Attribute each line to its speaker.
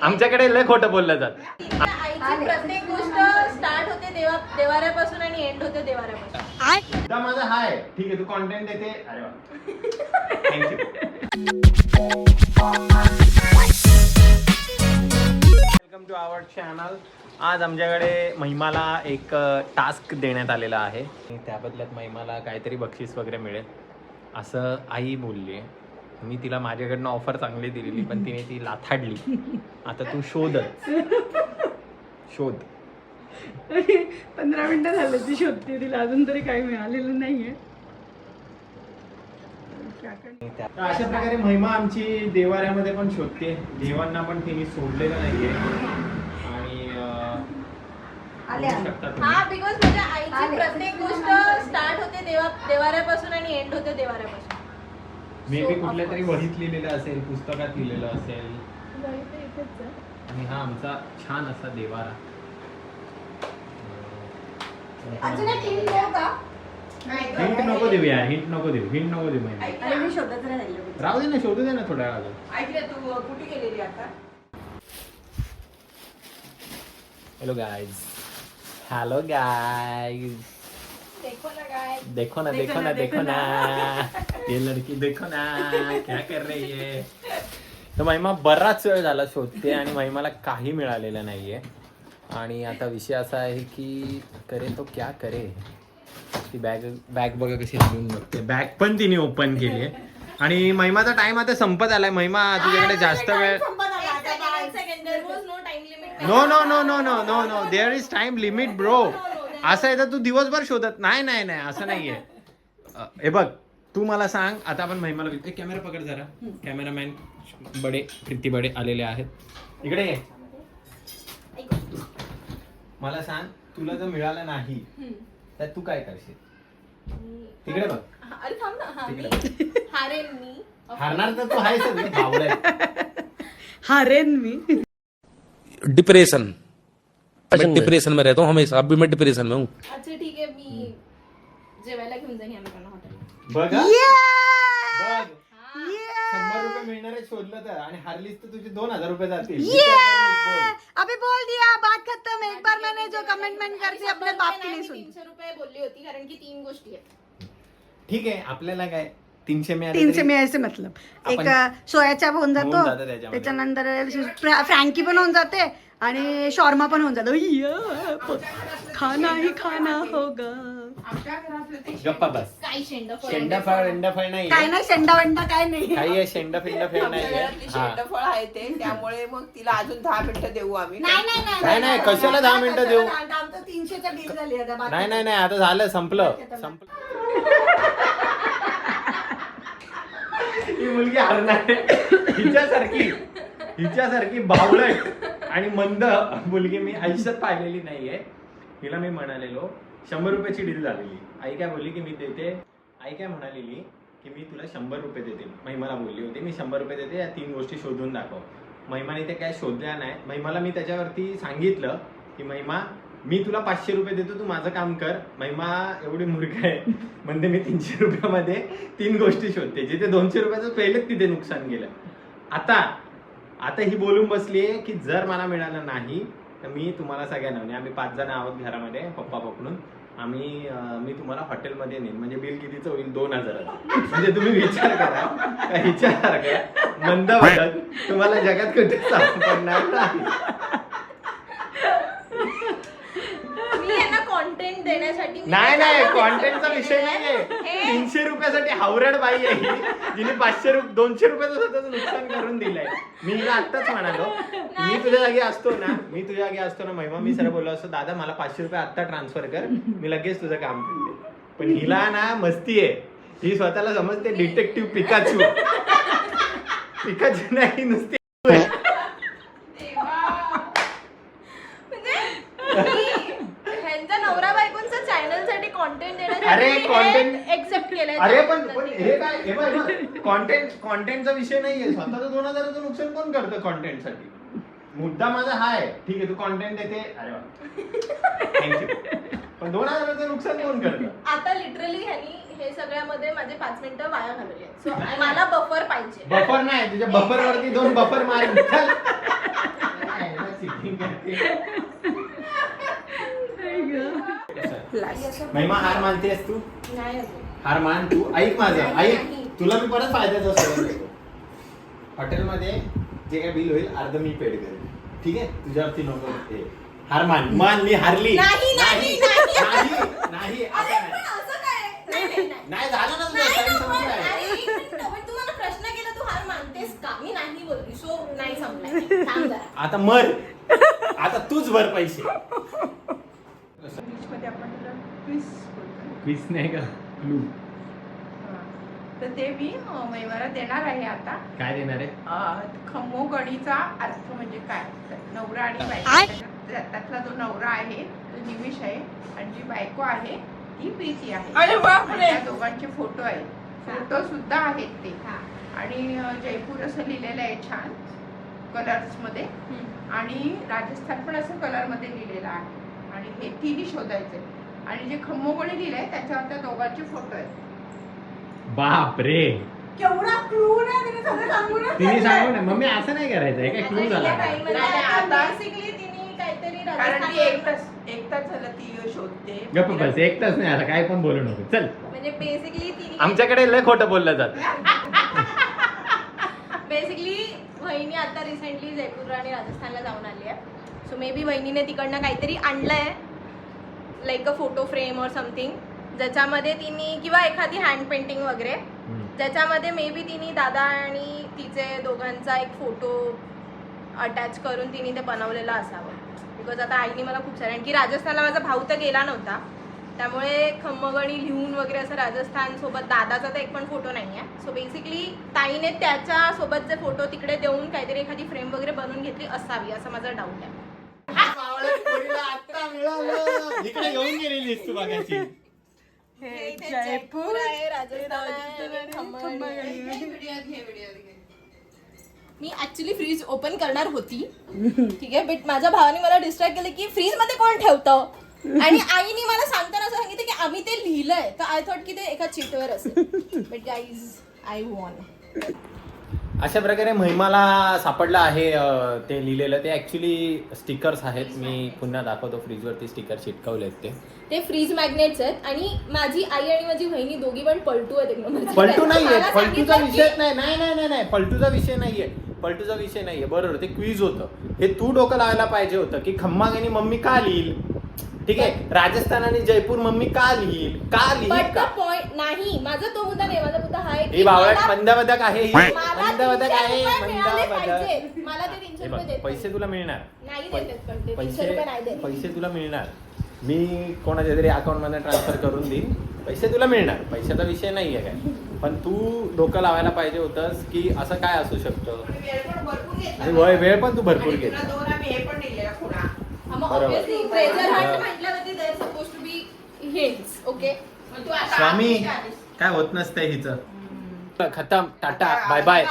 Speaker 1: आमच्याकडे लय खोटं बोललं जात.
Speaker 2: आईची प्रत्येक गोष्ट स्टार्ट होते देवाऱ्यापासून आणि एंड होते देवाऱ्यापासून.
Speaker 1: मुद्दा माझा हाय, ठीक आहे तू कॉन्टेंट देते. अरे वा, thank you. Welcome to our channel. आज आमच्याकडे महिमाला एक टास्क देण्यात आलेला आहे. त्या बदल्यात महिमाला काहीतरी बक्षीस वगैरे मिळेल असं आई बोलली आहे. मी तिला माझ्याकडनं ऑफर चांगली दिलेली पण तिने ती लाथाडली. आता तू शोध.
Speaker 3: 15 मिनिटं झाले ती शोधते, तिला अजून तरी काही मिळालेलं नाहीये.
Speaker 1: अशा प्रकारे महिमा आमची देवाऱ्यामध्ये पण शोधते. देवांना पण तिने सोडलेलं नाहीये. आणि
Speaker 2: हा, बिकॉज माझ्या आईची प्रत्येक गोष्ट स्टार्ट होते देवाऱ्यापासून आणि एंड होते देवाऱ्यापासून.
Speaker 1: मे बी कुठल्या तरी वहीत लिहिलेलं असेल, पुस्तकात लिहिलेलं असेल. आणि हा आमचा छान असा देवारा. हिंट नको देऊ यार, हिंट नको देऊ राहू दे ना, शोधू दे ना थोड्या वेळा.
Speaker 3: तू कुठे गेलेली आता?
Speaker 1: हेलो गाइस, देखो ना ये लड़की देखो ना क्या कर रही है. तर महिमा बराच वेळ झाला शोधते आणि महिमाला काही मिळालेलं नाहीये. आणि आता विषय असा आहे की करे तो क्या करे. ती बॅग बघा कशी घेऊन बघते. बॅग पण तिने ओपन केली आहे. आणि महिमाचा टाइम आता संपत आलाय. महिमा तुझ्याकडे जास्त वेळ. No there is time limit bro. असं आहे तर तू दिवसभर शोधत नाही असं नाहीये. हे बघ, तू मला सांग आता. आपण महिमाला कॅमेरा पकड जरा. कॅमेरामॅन प्रीती बडे आलेले आहेत. इकडे ये. मला सांग, तुला जर मिळालं नाही तर तू काय करशील? तिकडे बघ.
Speaker 2: अरे थांब ना. हारेन मी.
Speaker 1: हारणार तर तू आहेस.
Speaker 3: हारेन मी.
Speaker 4: डिप्रेशन में रहता हूँ हमेशा. अभी मैं डिप्रेशन में हूँ.
Speaker 2: अच्छा ठीक आहे, मी जेवायला घेऊन जाईन आम्ही हॉटेल.
Speaker 1: बघ 100 रुपये मिळणारे शोधलं तर. आणि हारलीस तर तुझे 2000 रुपये जातील.
Speaker 3: अभी बोल दिया, बात खत्म. एक बार मैंने जो कमेंटमेंट करती अपने बाप की नहीं सुनी.
Speaker 2: 300 रुपये बोलली होती कारण की 3 गोष्टी आहेत.
Speaker 1: ठीक आहे, आपल्याला काय 300
Speaker 3: 300 में ऐसे मतलब एक सोया चाप होऊन जातो.
Speaker 1: होऊन जातं त्याच्यामध्ये.
Speaker 3: त्याच्यानंतर फ्रँकी पण होऊन जाते आणि शॉर्मा पण होऊन जातो. खाना ही खाना होगा.
Speaker 1: गप्पा बस.
Speaker 2: काय
Speaker 1: शेंडाफळ नाही.
Speaker 3: काय नाही, शेंडा वेंडा काय नाही.
Speaker 1: काही आहे शेंडाफळ नाही.
Speaker 5: शेंडफळ आहे ते. त्यामुळे मग तिला अजून 10 मिनिटं देऊ आम्ही.
Speaker 1: नाही कशाला 10 मिनिटं देऊ.
Speaker 3: आमचं 300चा डील झाली आता.
Speaker 1: नाही आता झालं, संपलं. ही मुलगी हरणार. हिच्यासारखी बावळट आणि मंद मुलगी मी आयुष्यात पाहिलेली नाहीये. हिला मी म्हणालेलो 100 रुपयाची डील झालेली. आई काय बोलली की मी देते. आई काय म्हणालेली की मी तुला 100 रुपये देते. महिमाला बोलली होती मी 100 रुपये देते, या 3 गोष्टी शोधून दाखव. महिमाने ते काय शोधल्या नाही. महिमाला मी त्याच्यावरती सांगितलं की महिमा मी तुला 500 रुपये देतो, तू माझं काम कर. महिमा एवढी मूर्ख आहे म्हणजे मी 300 रुपयामध्ये 3 गोष्टी शोधते. जिथे 200 रुपयाचं पहिलेच तिथे नुकसान गेलं. आता ही बोलून बसलीये की जर मला मिळालं नाही तर मी तुम्हाला सगळ्यांना, म्हणजे आम्ही 5 जण आहोत घरामध्ये पप्पा पकडून, मी तुम्हाला हॉटेलमध्ये नेईन. म्हणजे बिल कितीचं होईल? 2000. म्हणजे तुम्ही विचार करा, हिच्यासारखं मंद वाटत तुम्हाला जगात कुठे सापडणार नाही.
Speaker 2: मी यांना कॉन्टेंट देण्यासाठी
Speaker 1: नाही कॉन्टेंटचा विषय नाहीये. 300 रुपयासाठी हावरड बाई आहे ही, जिने 200 रुपयाचं स्वतःचं नुकसान करून दिलंय. मी हिला आत्ताच म्हणालो, मी तुझ्या जागी असतो ना महिमा, मी सरळ बोललो असतो दादा मला 500 रुपये आत्ता ट्रान्सफर कर, मी लगेच तुझं काम करते. पण हिला ना मस्ती आहे. ही स्वतःला समजते डिटेक्टिव्ह पिकाचू नाही नुसती.
Speaker 2: नवरा बायकोंचा चॅनल साठी कॉन्टेंट
Speaker 1: अरे
Speaker 2: देण्यासाठी एक्सेप्ट केलंय.
Speaker 1: अरे पण हे काय कॉन्टेंटचा विषय नाहीये. स्वतःचं 2000चं नुकसान कोण करतं कॉन्टेंट साठी? मुद्दा माझा हाय, ठीक आहे तू कॉन्टेंट देते. अरे वा, थँक्यू. पण 2000चं नुकसान कोण करतं?
Speaker 2: आता लिटरली ह्यांनी हे सगळ्यामध्ये माझे 5 मिनिटं वाया घालवली. सो मला बफर पाहिजे.
Speaker 1: बफर नाही, तुझ्या बफर वरती 2 बफर मार. महिमा हार मानतेस तू?
Speaker 2: नाही अजून.
Speaker 1: हार मान तू. ऐक माझं,
Speaker 2: नाही,
Speaker 1: ऐक.
Speaker 2: नाही.
Speaker 1: तुला मी परत फायद्याचं सोडून देतो. हॉटेलमध्ये जे काय बिल होईल अर्ध मी पेड करेन, ठीक आहे? तुझ्यावरती नको ते. हार मान. मी हारली.
Speaker 2: नाही, नाही, नाही.
Speaker 1: नाही
Speaker 2: अरे,
Speaker 1: असं
Speaker 2: पण
Speaker 1: नाही.
Speaker 2: असं काय? नाही, नाही, नाही.
Speaker 1: नाही झालं ना तुझं
Speaker 2: नाही
Speaker 1: टाइम
Speaker 2: ना, पण
Speaker 1: संपलाय.
Speaker 2: अरे, एक मिनिट, पण तू मला प्रश्न केला, तू हार मानतेस का? मी नाही बोलली, सो नाही संपलाय. थांब जरा.
Speaker 1: आता मर. आता तूच भर पैसे.
Speaker 5: बीचमध्ये आपण त्याला क्विज बोलतो ना.
Speaker 1: क्विज नाही का? क्लू.
Speaker 5: हां. तर ते मी महिमाला देणार आहे आता.
Speaker 1: काय देणार आहे?
Speaker 5: खमोगणीचा अर्थ म्हणजे काय? तर नवरा आणि
Speaker 3: आय?
Speaker 5: बायको, त्यातला जो नवरा आहे तो निमिष आहे आणि जी बायको आहे ती प्रीती आहे.
Speaker 2: अरे बापरे!
Speaker 5: आणि त्या दोघांचे फोटो आहेत, फोटो सुद्धा आहेत ते.
Speaker 2: हा.
Speaker 5: आणि जयपूर असं लिहिलेलं आहे छान कलर्स मध्ये, आणि राजस्थान पण असं कलर मध्ये लिहिलेलं आहे. आणि हे तिन्ही शोधायचे. आणि जे खम्मोगणी लिहिलंय त्याच्यावर त्या दोघांचे फोटो आहेत.
Speaker 1: बाप रे.
Speaker 3: केवढा क्लू ना तिने सगळं सांगून
Speaker 1: तिने सांगू ना मम्मी असं नाही करायचंय काय? क्लू झाला का?
Speaker 5: नाही, आता-
Speaker 2: बेसिकली तिने काहीतरी
Speaker 5: कारण ती
Speaker 2: राजस्थान-
Speaker 5: एक तास झालं ती शोधते.
Speaker 1: गप्प बस, एक तास नाही आता काय पण बोलू नको. चल,
Speaker 2: म्हणजे बेसिकली तिने
Speaker 1: आमच्याकडे लय खोटं बोललं जातं.
Speaker 2: बेसिकली वहिनी आता रिसेंटली जयपूर आणि राजस्थानला जाऊन आली आहे. सो मे बी वहिनीने तिकडनं काहीतरी आणलंय, लाईक अ फोटो फ्रेम और समथिंग, ज्याच्यामध्ये तिने किंवा एखादी हँड पेंटिंग वगैरे, ज्याच्यामध्ये मे बी तिने दादा आणि तिचे दोघांचा एक फोटो अटॅच करून तिने ते बनवलेलं असावं. बिकॉज आता आईने मला खूप सारे, आणखी राजस्थानला माझा भाऊ तर गेला नव्हता, त्यामुळे खम्मगणी लिहून वगैरे असं राजस्थान सोबत दादाचा तर एक पण फोटो नाही आहे. सो बेसिकली ताईने त्याच्या सोबतचे फोटो तिकडे देऊन काहीतरी एखादी फ्रेम वगैरे बनवून घेतली असावी, असं माझा डाऊट आहे.
Speaker 1: इकडे घेऊन गेलेलीस तू बघायची.
Speaker 2: हे इथे जयपूर आहे, राजस्थान आहे, आणि खम्मगणी आहे. मी ऍक्च्युली फ्रीज ओपन करणार होती, ठीक आहे, बट माझ्या भावाने मला डिस्ट्रॅक्ट केलं की फ्रीज मध्ये कोण ठेवतं, आणि आईने मला सांगताना असं सांगितलं की आम्ही ते लिहिलंय, तर आय थॉट की ते एका चिटवर असेल. But guys, I won.
Speaker 1: अशा प्रकारे महिमाला सापडलं आहे ते लिहिलेलं. ते ऍक्च्युली स्टिकर्स आहेत. मी पुन्हा दाखवतो. फ्रीजवरती स्टिकर चिटकवलेत
Speaker 2: ते फ्रीज मॅग्नेट्स आहेत, आणि माझी आई आणि माझी बहिणी दोघी पण पलटू आहेत. एक नंबरचे.
Speaker 1: पलटू नाहीये,
Speaker 2: मला
Speaker 1: पलटूचा
Speaker 2: सांगितलं
Speaker 1: विषय
Speaker 2: की-
Speaker 1: नाही. नाही नाही नाही नाही पलटूचा विषय नाहीये. पलटूचा विषय नाहीये. बरोबर, ते क्विज होतं. हे तू डोकं लावायला पाहिजे होतं की खम्मागणी मम्मी का लिहिल, ठीक आहे, राजस्थान आणि जयपूर मम्मी का लिहिल, का लिहिल
Speaker 2: But
Speaker 1: का?
Speaker 2: the point नाही, माझा तो मुद्दा नाही. माझा मुद्दा हा आहे
Speaker 1: ही
Speaker 2: की
Speaker 1: बावळट
Speaker 2: मला-
Speaker 1: मंदबदक आहे ही.
Speaker 2: मला
Speaker 1: मंदबदक
Speaker 2: 300
Speaker 1: आहे,
Speaker 2: रुपये मिळाले
Speaker 1: मंदबदक.
Speaker 2: पाहिजे. मला ते 300
Speaker 1: हे
Speaker 2: रुपये
Speaker 1: बघ,
Speaker 2: देत
Speaker 1: पैसे तुला मिळणार.
Speaker 2: नाही देतात, पण ते 300 रुपये नाही देत.
Speaker 1: पैसे तुला मिळणार. मी कोणाच्या तरी अकाउंट मध्ये ट्रान्सफर करून देईन, पैसे तुला मिळणार. पैशाचा विषय नाहीये काय, पण तू डोकं लावायला पाहिजे होतंस की असं काय असू शकतं.
Speaker 5: वेळ पण भरपूर घेतला.
Speaker 1: आणि वेळ पण तू भरपूर
Speaker 5: आणि
Speaker 1: घेतला.
Speaker 5: तुला दोन आम्ही हे पण लिहिलेलं पुन्हा.
Speaker 2: मग
Speaker 1: बरोबर.
Speaker 2: obviously treasure hunt म्हटल्यावरती there is supposed to be hints, okay?
Speaker 5: मग तू आता
Speaker 1: स्वामी
Speaker 5: आठवणी आलीस.
Speaker 1: काय होत नसतंय हिचं. खतम, टाटा, बाय बाय.